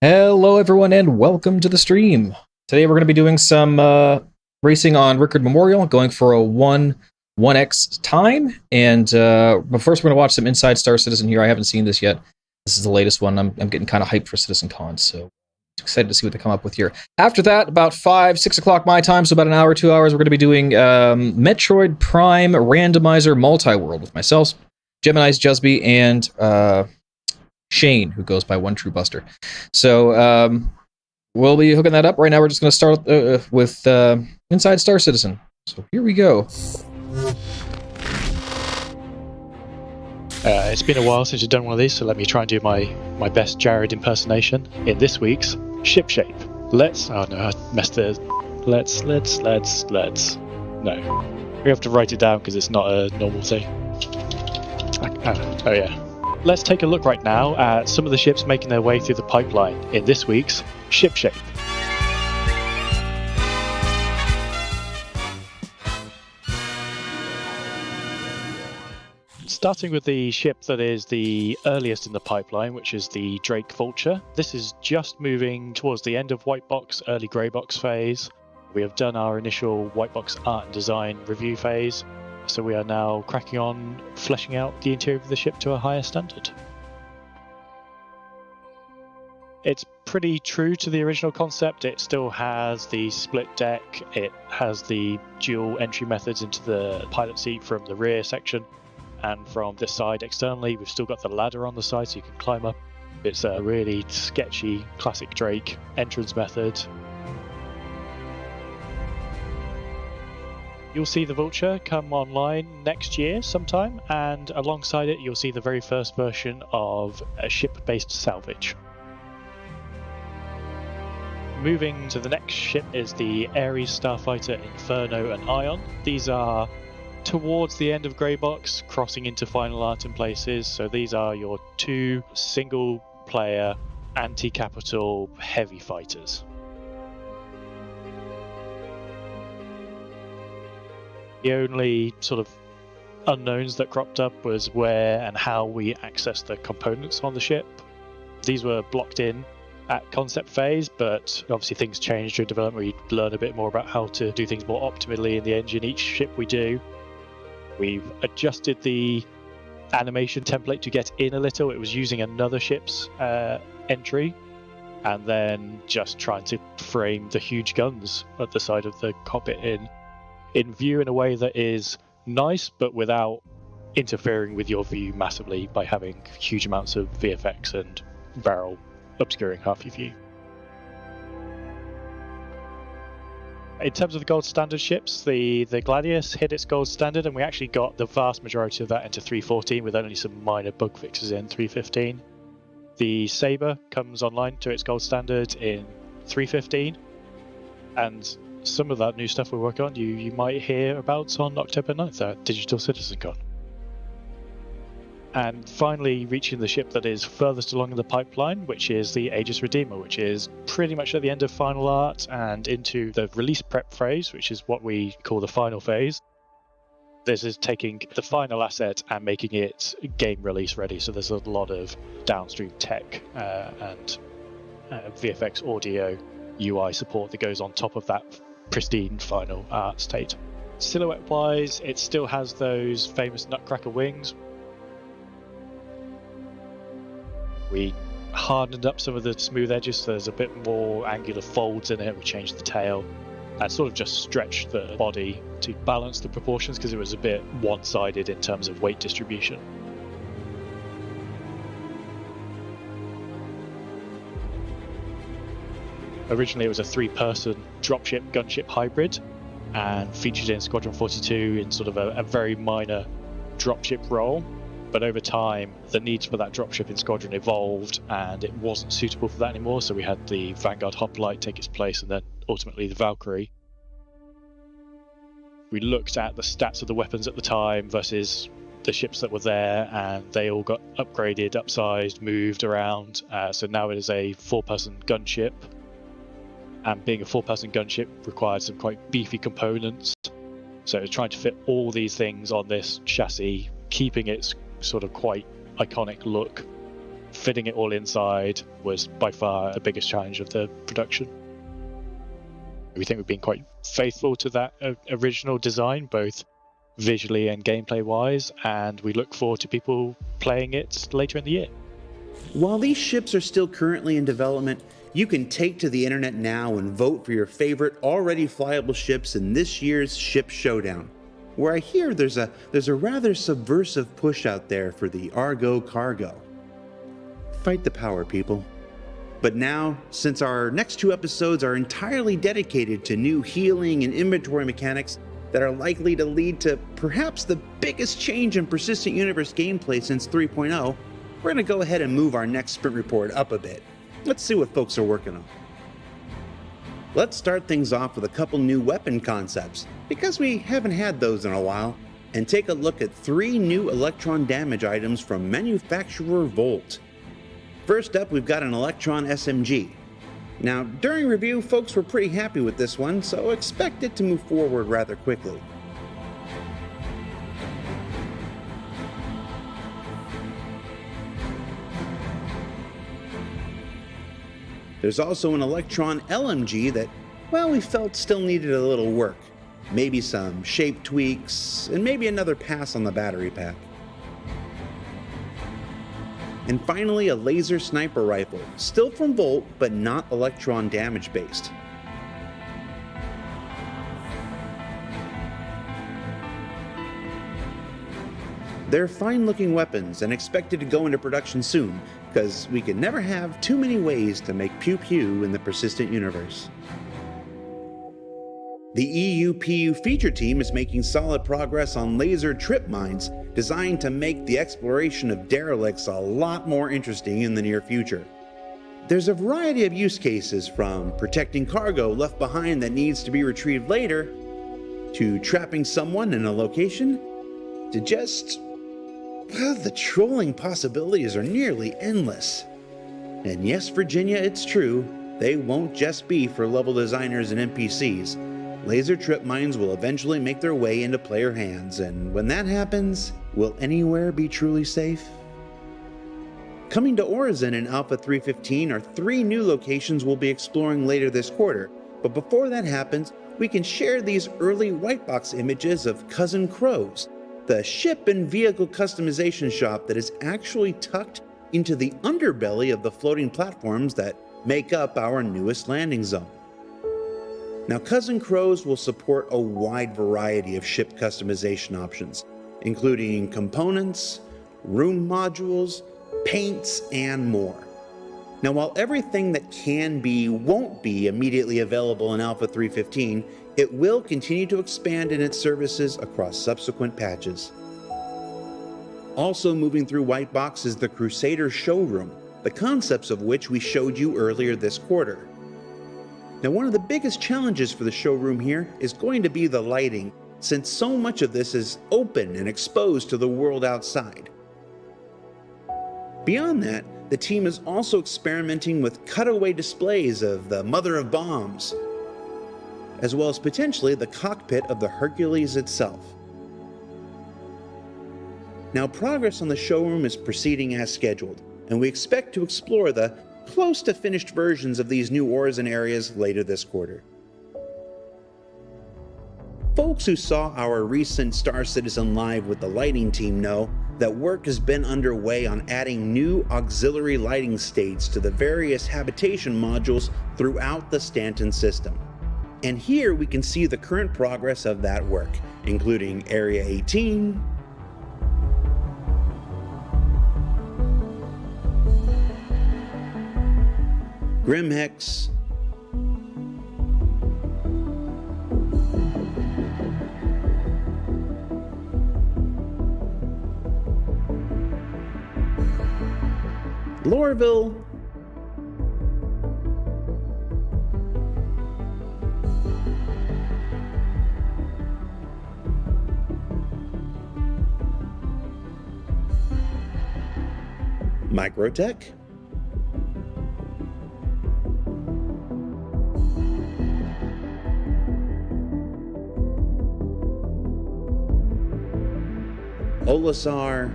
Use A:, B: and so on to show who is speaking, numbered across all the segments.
A: Hello everyone and welcome to the stream. Today we're going to be doing some racing on Rikkord Memorial, going for a 1x time. And but first we're going to watch some Inside Star Citizen here. I haven't seen this yet. This is the latest one. I'm getting kind of hyped for Citizen Con, so excited to see what they come up with here. After that, about 5-6 o'clock my time, so about an hour, 2 hours, we're going to be doing Metroid Prime Randomizer Multi-World with myself, Gemini's Jusby, and Shane, who goes by One True Buster. So we'll be hooking that up. Right now we're just going to start with Inside Star Citizen. So here we go.
B: It's been a while since I've done one of these, so let me try and do my best Jared impersonation in this week's Ship Shape. Oh no, I messed it. Let's. No. We have to write it down because it's not a normal thing. Oh yeah. Let's take a look right now at some of the ships making their way through the pipeline in this week's Ship Shape. Starting with the ship that is the earliest in the pipeline, which is the Drake Vulture. This is just moving towards the end of white box, early grey box phase. We have done our initial white box art and design review phase, so we are now cracking on fleshing out the interior of the ship to a higher standard. It's pretty true to the original concept. It still has the split deck, it has the dual entry methods into the pilot seat from the rear section, and from this side externally we've still got the ladder on the side so you can climb up. It's a really sketchy classic Drake entrance method. You'll see the Vulture come online next year sometime, and alongside it you'll see the very first version of a ship-based salvage. Moving to the next ship is the Ares Starfighter Inferno and Ion. These are towards the end of Grey Box, crossing into Final Art in places, so these are your two single-player anti-capital heavy fighters. The only sort of unknowns that cropped up was where and how we access the components on the ship. These were blocked in at concept phase, but obviously things change during development. We learn a bit more about how to do things more optimally in the engine each ship we do. We've adjusted the animation template to get in a little. It was using another ship's entry, and then just trying to frame the huge guns at the side of the cockpit in view in a way that is nice, but without interfering with your view massively by having huge amounts of VFX and barrel obscuring half your view. In terms of the gold standard ships, the Gladius hit its gold standard, and we actually got the vast majority of that into 3.14 with only some minor bug fixes in 3.15. The Sabre comes online to its gold standard in 3.15, and some of that new stuff we're working on you might hear about on October 9th at Digital CitizenCon. And finally reaching the ship that is furthest along in the pipeline, which is the Aegis Redeemer, which is pretty much at the end of final art and into the release prep phase, which is what we call the final phase. This is taking the final asset and making it game release ready, so there's a lot of downstream tech and VFX audio UI support that goes on top of that pristine final art state. Silhouette wise, it still has those famous nutcracker wings. We hardened up some of the smooth edges so there's a bit more angular folds in it. We changed the tail and sort of just stretched the body to balance the proportions because it was a bit one-sided in terms of weight distribution. Originally it was a 3-person dropship gunship hybrid and featured in Squadron 42 in sort of a very minor dropship role. But over time, the needs for that dropship in Squadron evolved, and it wasn't suitable for that anymore, so we had the Vanguard Hoplite take its place, and then ultimately the Valkyrie. We looked at the stats of the weapons at the time versus the ships that were there, and they all got upgraded, upsized, moved around, so now it is a 4-person gunship. And being a 4-person gunship required some quite beefy components, so it was trying to fit all these things on this chassis, keeping its sort of quite iconic look. Fitting it all inside was by far the biggest challenge of the production. We think we've been quite faithful to that original design, both visually and gameplay wise, and we look forward to people playing it later in the year.
C: While these ships are still currently in development, you can take to the internet now and vote for your favorite already flyable ships in this year's Ship Showdown, where I hear there's a rather subversive push out there for the Argo Cargo. Fight the power, people. But now, since our next 2 episodes are entirely dedicated to new healing and inventory mechanics that are likely to lead to perhaps the biggest change in Persistent Universe gameplay since 3.0, we're going to go ahead and move our next sprint report up a bit. Let's see what folks are working on. Let's start things off with a couple new weapon concepts, because we haven't had those in a while, and take a look at 3 new electron damage items from manufacturer Volt. First up, we've got an Electron SMG. Now, during review, folks were pretty happy with this one, so expect it to move forward rather quickly. There's also an Electron LMG that, well, we felt still needed a little work. Maybe some shape tweaks, and maybe another pass on the battery pack. And finally, a laser sniper rifle, still from Volt, but not Electron damage based. They're fine-looking weapons and expected to go into production soon, because we can never have too many ways to make pew-pew in the persistent universe. The EU-PU feature team is making solid progress on laser trip mines designed to make the exploration of derelicts a lot more interesting in the near future. There's a variety of use cases, from protecting cargo left behind that needs to be retrieved later, to trapping someone in a location, to just... well, the trolling possibilities are nearly endless. And yes, Virginia, it's true, they won't just be for level designers and NPCs. Laser trip mines will eventually make their way into player hands, and when that happens, will anywhere be truly safe? Coming to Orison in Alpha 3.15 are 3 new locations we'll be exploring later this quarter, but before that happens, we can share these early white box images of Cousin Crows, the ship and vehicle customization shop that is actually tucked into the underbelly of the floating platforms that make up our newest landing zone. Now, Cousin Crows will support a wide variety of ship customization options, including components, room modules, paints, and more. Now, while everything that can be won't be immediately available in Alpha 3.15, it will continue to expand in its services across subsequent patches. Also moving through White Box is the Crusader showroom, the concepts of which we showed you earlier this quarter. Now, one of the biggest challenges for the showroom here is going to be the lighting, since so much of this is open and exposed to the world outside. Beyond that, the team is also experimenting with cutaway displays of the Mother of Bombs, as well as potentially the cockpit of the Hercules itself. Now, progress on the showroom is proceeding as scheduled, and we expect to explore the close to finished versions of these new Orison areas later this quarter. Folks who saw our recent Star Citizen Live with the lighting team know that work has been underway on adding new auxiliary lighting states to the various habitation modules throughout the Stanton system. And here we can see the current progress of that work, including Area 18, Grimhex, Lorville, Microtech, Olisar,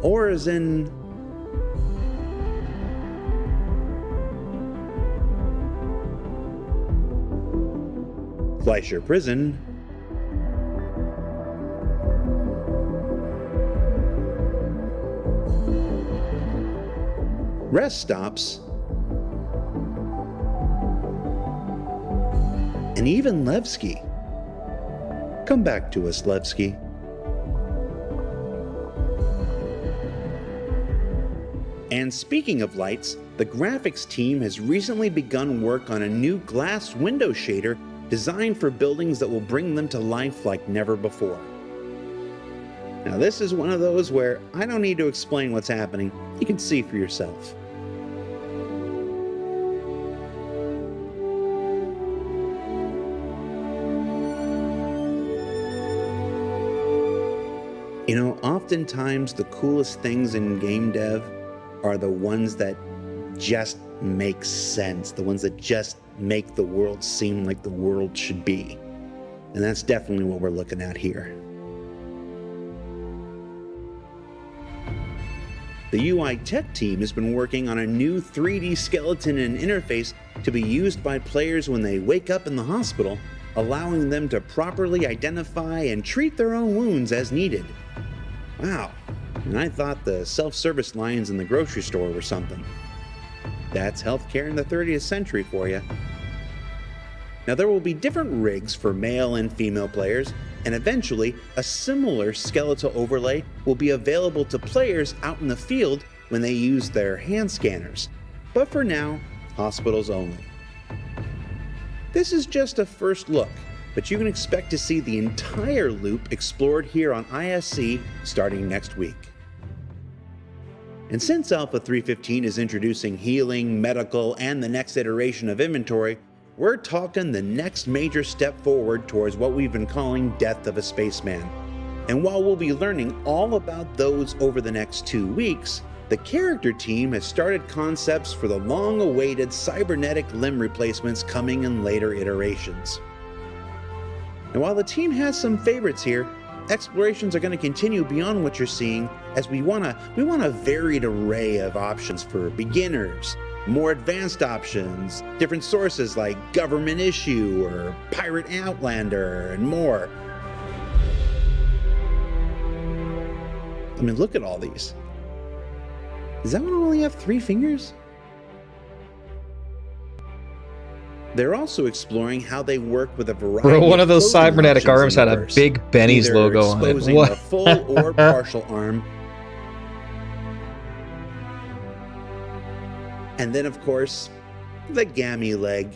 C: Orison, Fleischer Prison, rest stops, and even Levski. Come back to us, Levski. And speaking of lights, the graphics team has recently begun work on a new glass window shader designed for buildings that will bring them to life like never before. Now, this is one of those where I don't need to explain what's happening. You can see for yourself. You know, oftentimes the coolest things in game dev are the ones that just make sense, the ones that just make the world seem like the world should be. And that's definitely what we're looking at here. The UI tech team has been working on a new 3D skeleton and interface to be used by players when they wake up in the hospital, allowing them to properly identify and treat their own wounds as needed. Wow, and I thought the self-service lines in the grocery store were something. That's healthcare in the 30th century for you. Now there will be different rigs for male and female players, and eventually a similar skeletal overlay will be available to players out in the field when they use their hand scanners. But for now, hospitals only. This is just a first look, but you can expect to see the entire loop explored here on ISC starting next week. And since Alpha 315 is introducing healing, medical, and the next iteration of inventory, we're talking the next major step forward towards what we've been calling Death of a Spaceman. And while we'll be learning all about those over the next 2 weeks, the character team has started concepts for the long-awaited cybernetic limb replacements coming in later iterations. And while the team has some favorites here, explorations are going to continue beyond what you're seeing, as we want a varied array of options for beginners, more advanced options, different sources like Government Issue or Pirate Outlander, and more. I mean, look at all these. Does that one only have 3 fingers? They're also exploring how they work with a variety
A: Bro, one of those
C: clothing
A: cybernetic
C: options
A: arms
C: in
A: had
C: the
A: a
C: verse.
A: big Benny's
C: Either
A: logo on it.
C: exposing
A: What?
C: a full or partial arm. And then, of course, the gammy leg.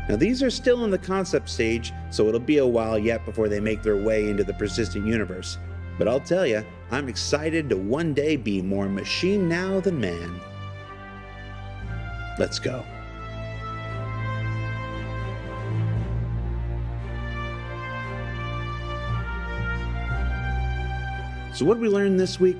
C: Now these are still in the concept stage, so it'll be a while yet before they make their way into the persistent universe. But I'll tell you, I'm excited to one day be more machine now than man. Let's go. So what did we learn this week?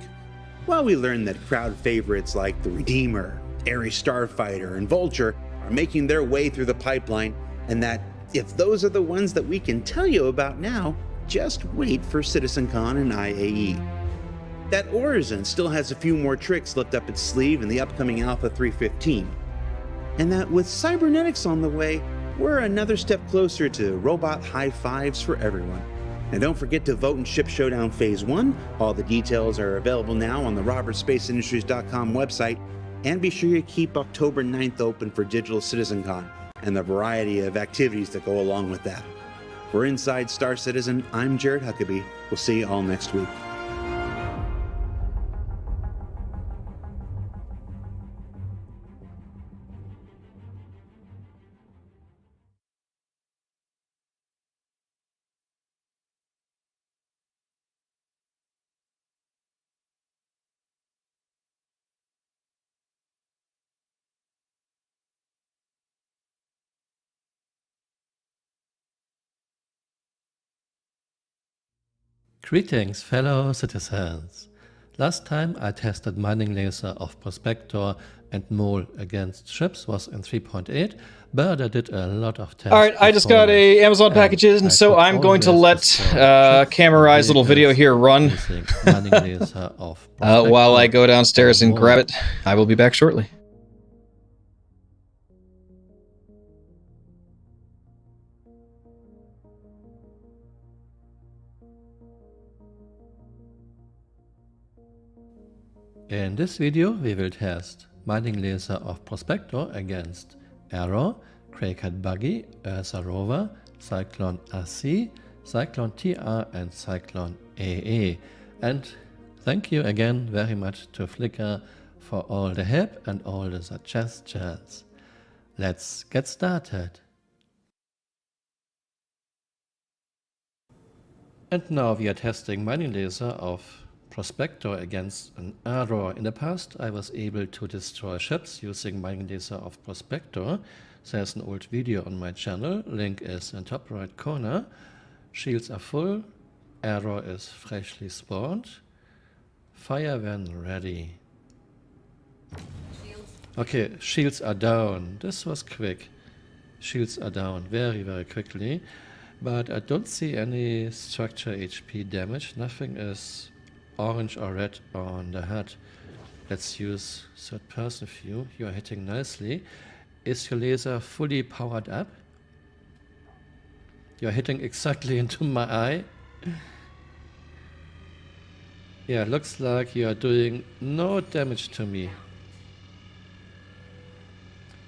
C: Well, we learned that crowd favorites like the Redeemer, Ares Starfighter, and Vulture are making their way through the pipeline, and that if those are the ones that we can tell you about now, just wait for CitizenCon and IAE. That Origin still has a few more tricks left up its sleeve in the upcoming Alpha 315. And that with cybernetics on the way, we're another step closer to robot high fives for everyone. And don't forget to vote in Ship Showdown Phase 1. All the details are available now on the robertspaceindustries.com website. And be sure you keep October 9th open for Digital CitizenCon and the variety of activities that go along with that. For Inside Star Citizen, I'm Jared Huckabee. We'll see you all next week.
D: Greetings, fellow citizens. Last time I tested mining laser of Prospector and Mole against ships was in 3.8, but I did a lot of tests.
A: Alright, I just got a Amazon packages, and so I'm going to let Camera's little video here run while I go downstairs and grab it. I will be back shortly.
D: In this video we will test mining laser of Prospector against Arrow, Crackhead Buggy, Ursa Rover, Cyclone AC, Cyclone TR and Cyclone AA. And thank you again very much to Flickr for all the help and all the suggestions. Let's get started. And now we are testing mining laser of Prospector against an Arrow. In the past I was able to destroy ships using mining laser of Prospector, There's an old video on my channel, link is in top right corner. Shields are full, arrow is freshly spawned. Fire when ready. Okay, shields are down. This was quick. Shields are down very, very quickly. But I don't see any structure HP damage. Nothing is orange or red on the HUD. Let's use third person view. You are hitting nicely. Is your laser fully powered up? You're hitting exactly into my eye. Yeah, looks like you are doing no damage to me.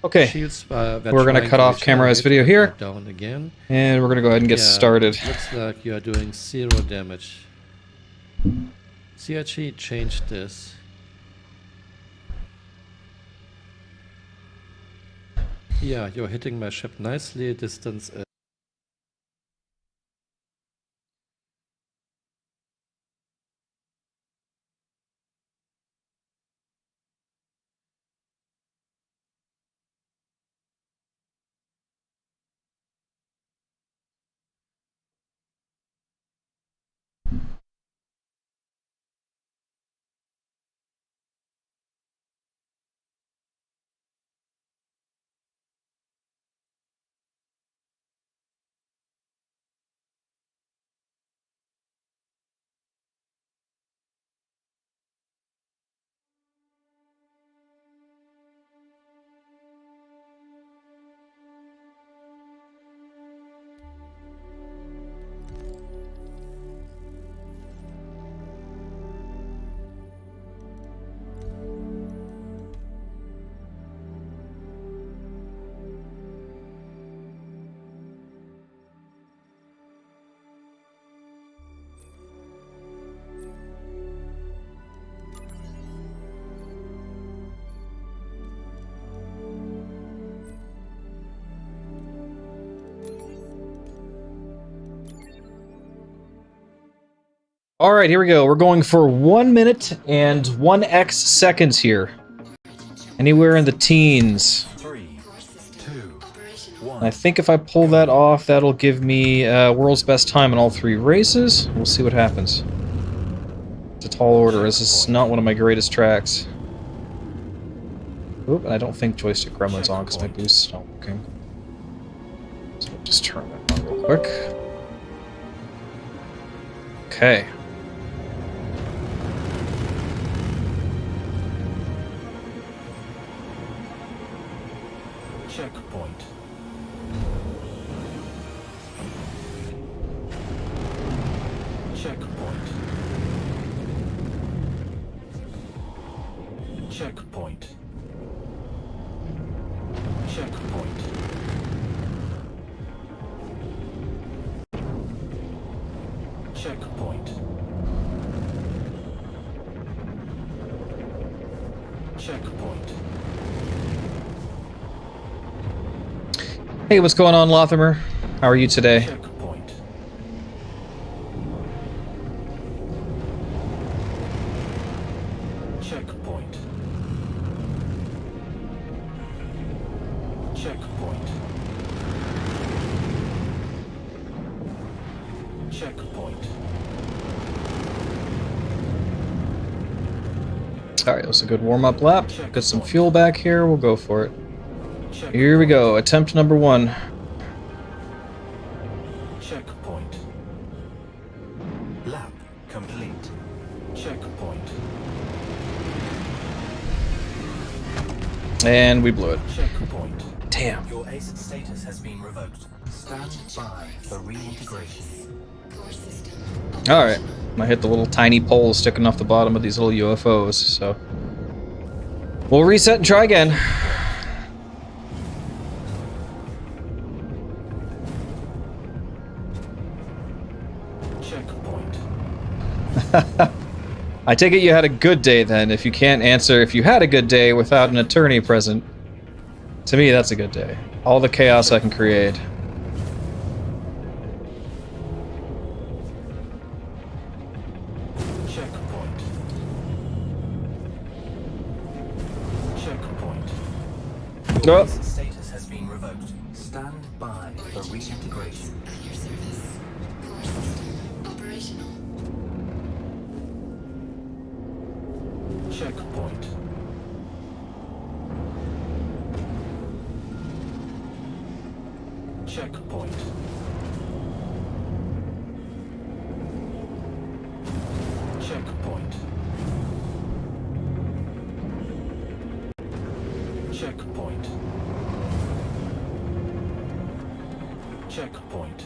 A: Okay,
D: Shields,
A: we're going to cut off camera's video here,
D: down again.
A: and we're going to go ahead and get started.
D: Looks like you are doing 0 damage. CRG changed this. Yeah, you're hitting my ship nicely. Distance is
A: All right, here we go. We're going for 1 minute and 1x seconds here. Anywhere in the teens.
E: 3, 2, 1.
A: I think if I pull that off, that'll give me world's best time in all 3 races. We'll see what happens. It's a tall order. This is not one of my greatest tracks. Oop, and I don't think joystick gremlin's on because my boost's not working. So we'll just turn that on real quick. Okay.
E: Checkpoint. Checkpoint. Checkpoint. Checkpoint. Checkpoint. Checkpoint.
A: Hey, what's going on, Lothamer? How are you today?
E: Checkpoint. Checkpoint. Checkpoint. Checkpoint.
A: Alright, that was a good warm-up lap. Got some fuel back here. We'll go for it. Here we go. Attempt number 1.
E: Checkpoint. Lap complete. Checkpoint.
A: And we blew it.
E: Checkpoint.
A: Damn.
E: Your ACE status has been revoked. Stand by for reintegration.
A: Alright. I hit the little tiny pole sticking off the bottom of these little UFOs, so... we'll reset and try again.
E: Checkpoint.
A: I take it you had a good day then, if you can't answer if you had a good day without an attorney present. To me, that's a good day. All the chaos I can create.
E: Checkpoint. Checkpoint.
A: Oh.
E: ACE status has been revoked. for reintegration.
F: At your service. Core system operational.
E: Checkpoint. Checkpoint. Checkpoint. Checkpoint. Checkpoint.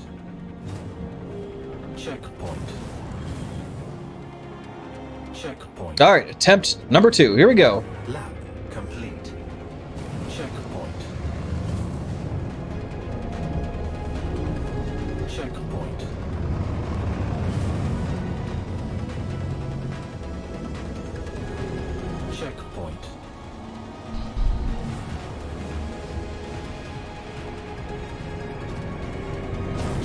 E: Checkpoint. Checkpoint.
A: All right, attempt number 2. Here we go.
E: Lab complete. Checkpoint. Checkpoint. Checkpoint.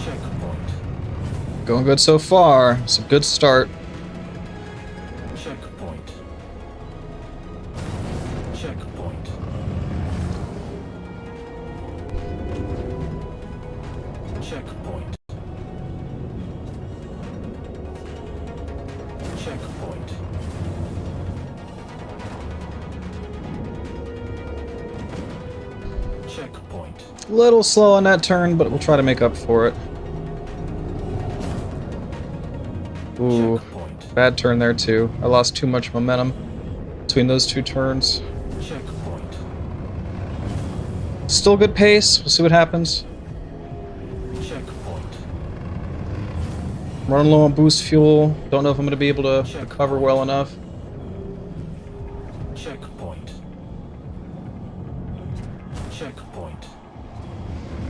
E: Checkpoint.
A: Going good so far. It's a good start.
E: Checkpoint. Checkpoint. Checkpoint. Checkpoint. Checkpoint.
A: A little slow on that turn, but we'll try to make up for it. Ooh,
E: Checkpoint.
A: bad turn there too. I lost too much momentum between those 2 turns.
E: Checkpoint.
A: Still good pace. We'll see what happens.
E: Checkpoint.
A: Running low on boost fuel. Don't know if I'm going to be able to recover well enough.
E: Checkpoint. Checkpoint.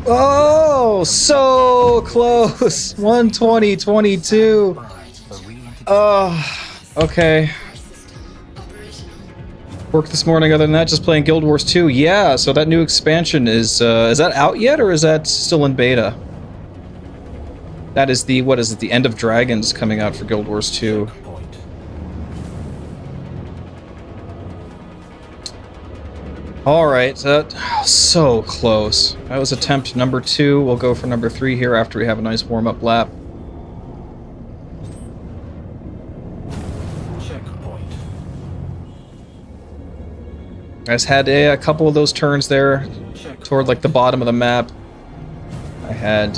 A: Oh, so close. 120, 22.
E: For reintegration.
A: Oh, okay. Work this morning other than that, just playing Guild Wars 2. Yeah, so that new expansion is that out yet, or is that still in beta? That is the, what is it, the End of Dragons coming out for Guild Wars 2.
E: Checkpoint.
A: Alright, so close. That was attempt number 2. We'll go for number 3 here after we have a nice warm-up lap.
E: Checkpoint.
A: I just had a couple of those turns there toward like the bottom of the map. I had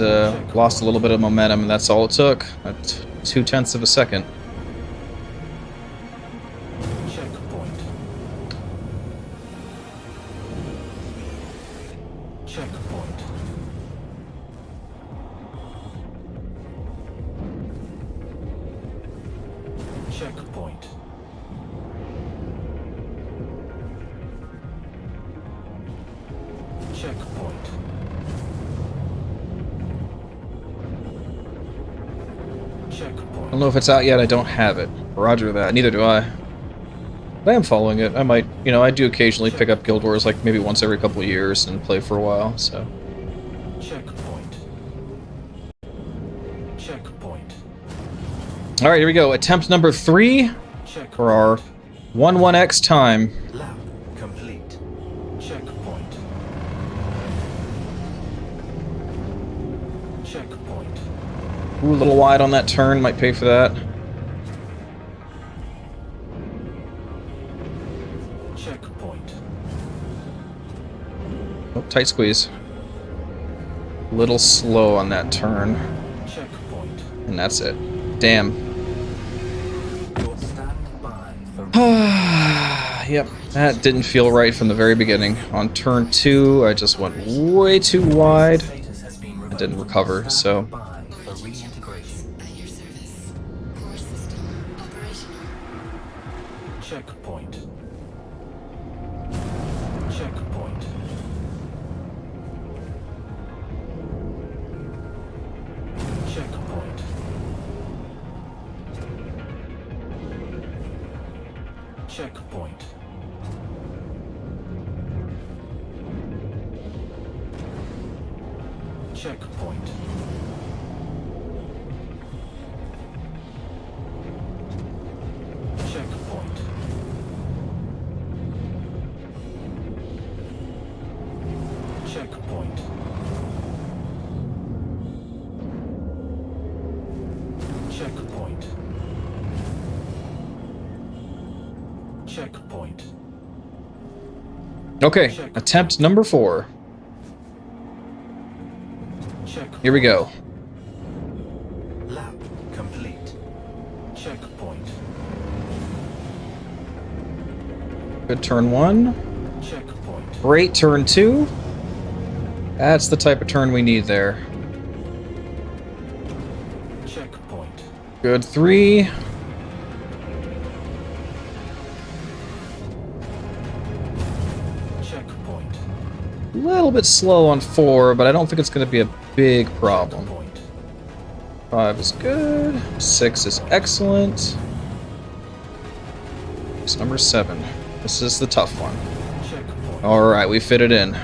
A: lost a little bit of momentum, and that's all it took. 0.2 of a second.
E: Checkpoint. Checkpoint. Checkpoint. Checkpoint.
A: I don't know if it's out yet. I don't have it. Roger that. Neither do I. But I am following it. I might, you know, I do occasionally pick up Guild Wars, like maybe once every couple of years and play for a while, so.
E: Checkpoint. Checkpoint.
A: Alright, here we go. Attempt number 3
E: Checkpoint.
A: for our 1-1x time.
E: Lab complete. Checkpoint. Checkpoint.
A: Ooh, a little wide on that turn. Might pay for that.
E: Checkpoint.
A: Oh, tight squeeze. A little slow on that turn.
E: Checkpoint.
A: And that's it. Damn.
E: You'll stand by for
A: Yep, that didn't feel right from the very beginning. On turn 2, I just went way too wide.
E: status has been
A: I
E: revoked.
A: didn't recover, so.
E: By for reintegration.
F: At your service. Core system operational.
E: Checkpoint. Checkpoint. Checkpoint. Checkpoint. Checkpoint. Checkpoint. Checkpoint. Checkpoint.
A: Okay, attempt number 4.
E: Checkpoint.
A: Here we go.
E: Lap complete. Checkpoint.
A: Good turn 1.
E: Checkpoint.
A: Great turn 2. That's the type of turn we need there.
E: Checkpoint.
A: Good 3.
E: Checkpoint.
A: A little bit slow on 4, but I don't think it's going to be a big problem.
E: Checkpoint.
A: 5 is good. 6 is excellent. It's number 7. This is the tough one.
E: Checkpoint.
A: Alright, we fit it in.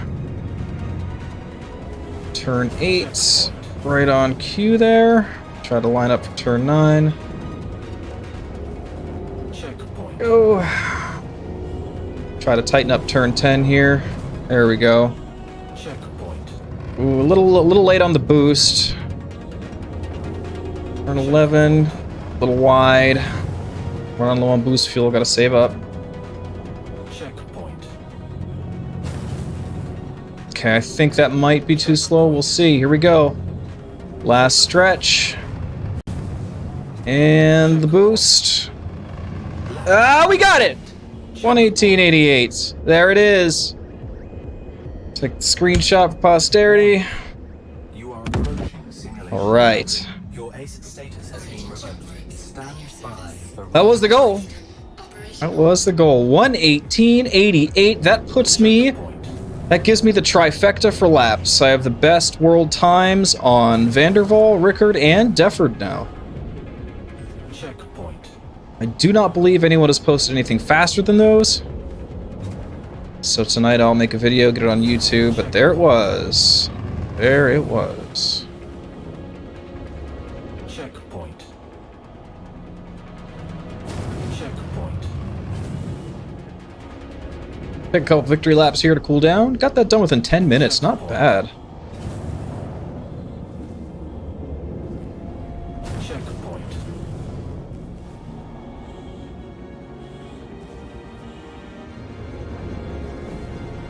A: Turn 8. Right on cue there. Try to line up for turn 9.
E: Checkpoint.
A: Go. Try to tighten up turn 10 here. There we go.
E: Checkpoint.
A: Ooh, a little late on the boost. Turn 11. A little wide. Run low on boost fuel. Gotta save up.
E: Checkpoint.
A: Okay, I think that might be too slow. We'll see. Here we go. Last stretch. And the boost. Ah, we got it! 118.88. There it is. Take the screenshot for posterity.
E: You are approaching simulation.
A: Alright.
E: Your ace status has been revoked. Stand by for
A: That was the goal. That was the goal. 118.88. That puts me... That gives me the trifecta for laps. I have the best world times on Vanderval, Rikkord, and Defford now.
E: checkpoint.
A: I do not believe anyone has posted anything faster than those. So tonight I'll make a video, get it on YouTube, but there it was. There it was.
E: Checkpoint. Checkpoint.
A: Pick a couple victory laps here to cool down. Got that done within 10 minutes, not bad.
E: Checkpoint.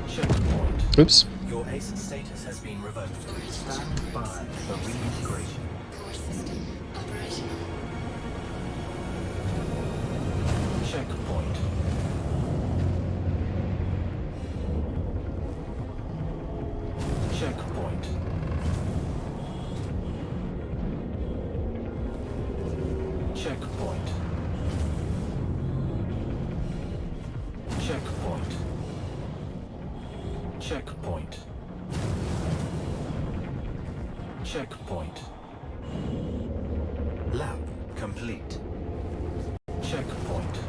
E: Checkpoint.
A: Oops.
E: Your ace status has been revoked. Stand by for reintegration.
F: Core system operational.
E: Checkpoint. Checkpoint. Checkpoint. Checkpoint. Checkpoint. Checkpoint. Lap complete. Checkpoint.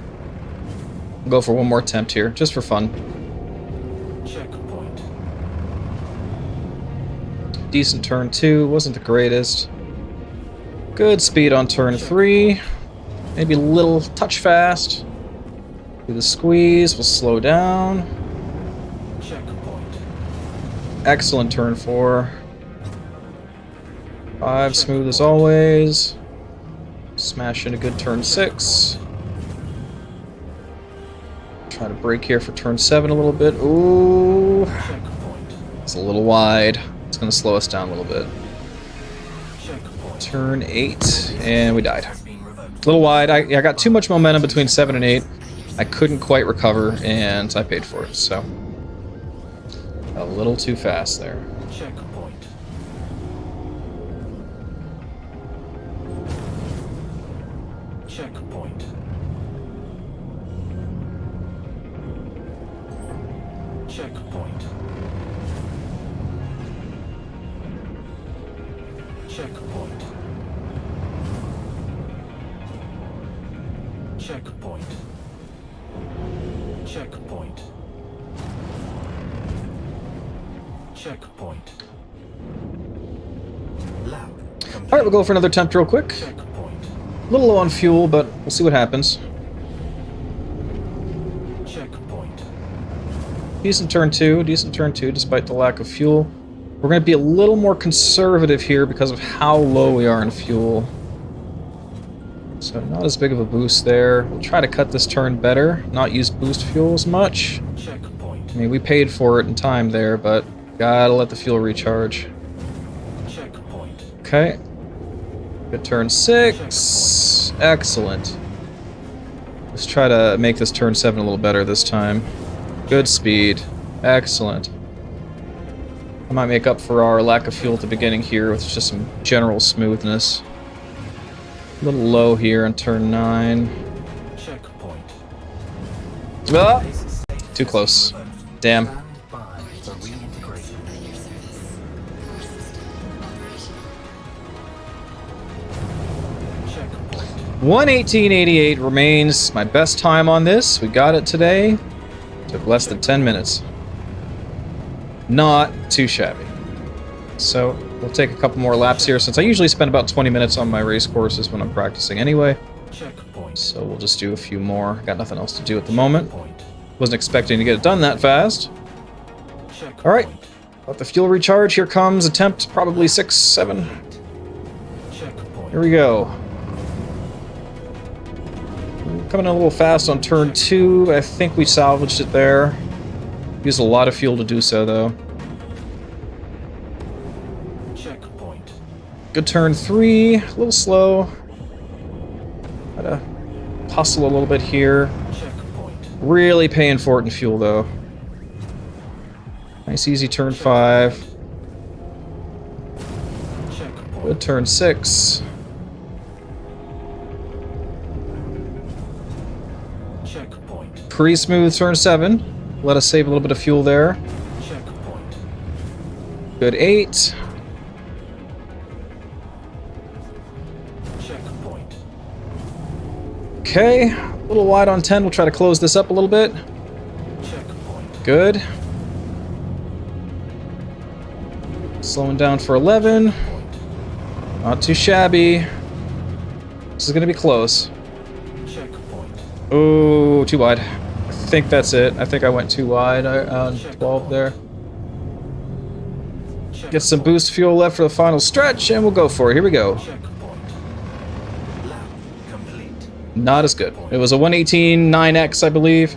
A: I'll go for one more attempt here, just for fun.
E: Checkpoint.
A: Decent turn 2, wasn't the greatest. Good speed on turn 3. Maybe a little touch fast. Do the squeeze, we'll slow down.
E: Checkpoint.
A: Excellent turn 4. 5, smooth as always. Smash in a good turn 6. Try to brake here for turn 7 a little bit. Ooh,
E: Checkpoint.
A: it's a little wide. It's going to slow us down a little bit.
E: Checkpoint.
A: Turn 8, and we died.
E: Has been revoked.
A: A little wide. I got too much momentum between 7 and 8. I couldn't quite recover, and I paid for it, so... A little too fast there.
E: Checkpoint. Checkpoint. Checkpoint. Checkpoint. Checkpoint. Checkpoint. Checkpoint. Lap.
A: Alright, we'll go for another attempt real quick.
E: Checkpoint.
A: A little low on fuel, but we'll see what happens.
E: Checkpoint.
A: Decent turn 2, despite the lack of fuel. We're going to be a little more conservative here because of how low we are in fuel. So not as big of a boost there. We'll try to cut this turn better, not use boost fuel as much.
E: Checkpoint.
A: I mean, we paid for it in time there, but gotta let the fuel recharge.
E: Checkpoint.
A: Okay. Good turn 6. Excellent. Let's try to make this turn 7 a little better this time. Good speed. Excellent. I might make up for our lack of fuel at the beginning here with just some general smoothness. A little low here on turn 9.
E: Checkpoint.
A: Ah!
E: Base status
A: Too close.
E: revoked.
A: Damn.
E: Stand by for reintegration.
F: At your service. Core system operational.
E: Checkpoint.
A: 1:18:88 remains my best time on this. We got it today. Took less than 10 minutes. Not too shabby. So we'll take a couple more laps here since I usually spend about 20 minutes on my race courses when I'm practicing anyway.
E: Checkpoint.
A: So we'll just do a few more. Got nothing else to do at the moment.
E: Checkpoint.
A: Wasn't expecting to get it done that fast.
E: Checkpoint.
A: All right. Let the fuel recharge. Here comes attempt probably 6, 7.
E: Checkpoint.
A: Here we go. Coming in a little fast on turn 2. I think we salvaged it there. Used a lot of fuel to do so, though.
E: Checkpoint.
A: Good turn 3. A little slow. Gotta hustle a little bit here.
E: Checkpoint.
A: Really paying for it in fuel, though. Nice, easy turn 5.
E: Checkpoint.
A: Good turn 6.
E: Checkpoint.
A: Pretty smooth turn 7. Let us save a little bit of fuel there.
E: Checkpoint.
A: Good 8.
E: Checkpoint.
A: Okay, a little wide on 10. We'll try to close this up a little bit.
E: Checkpoint.
A: Good. Slowing down for 11. Not too shabby. This is going to be close.
E: Checkpoint.
A: Oh, too wide. I think that's it. I think I went too wide on 12 there. Get some boost fuel left for the final stretch, and we'll go for it. Here we go.
E: Checkpoint. Lap complete.
A: Not as good. It was a 1:18.9x, I believe.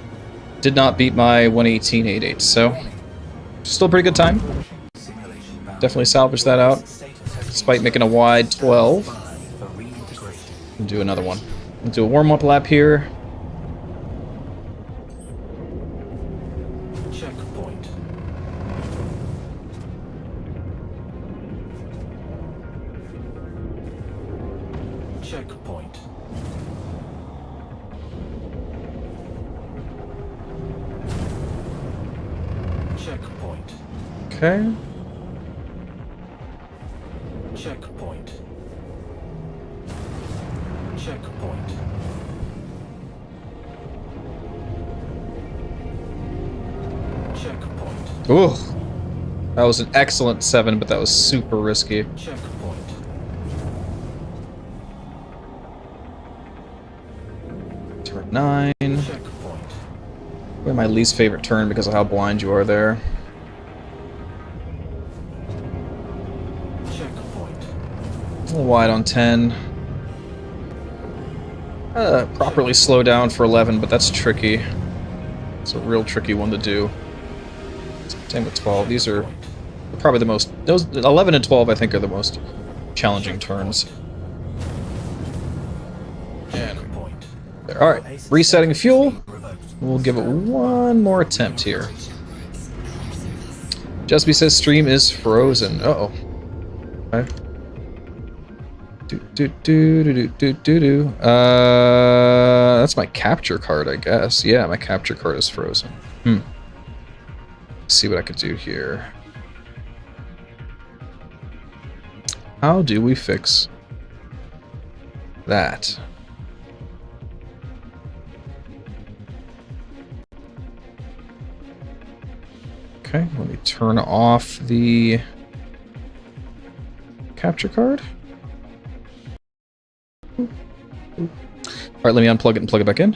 A: Did not beat my 1:18.88, so still a pretty good time.
E: Simulation bound.
A: Definitely salvaged that out,
E: Status has
A: despite making a wide 12.
E: been for reintegration.
A: We'll do another one. We'll do a warm-up lap here.
E: Checkpoint. Checkpoint. Checkpoint.
A: Okay.
E: Checkpoint. Checkpoint. Checkpoint.
A: Ooh. That was an excellent 7, but that was super risky.
E: Checkpoint.
A: Turn 9.
E: Checkpoint.
A: Probably my least favorite turn because of how blind you are there.
E: Checkpoint.
A: A little wide on 10. Properly slow down for 11, but that's tricky. It's a real tricky one to do. Same with 12. These are probably the most... Those 11 and 12, I think, are the most challenging turns. And
E: Checkpoint.
A: there. All right, resetting fuel.
E: Revoked.
A: We'll give it one more attempt here. Jesby says stream is frozen. Uh-oh. Okay. That's my capture card, I guess. Yeah, my capture card is frozen. Let's see what I could do here. How do we fix that? Okay, let me turn off the capture card. All right, let me unplug it and plug it back in.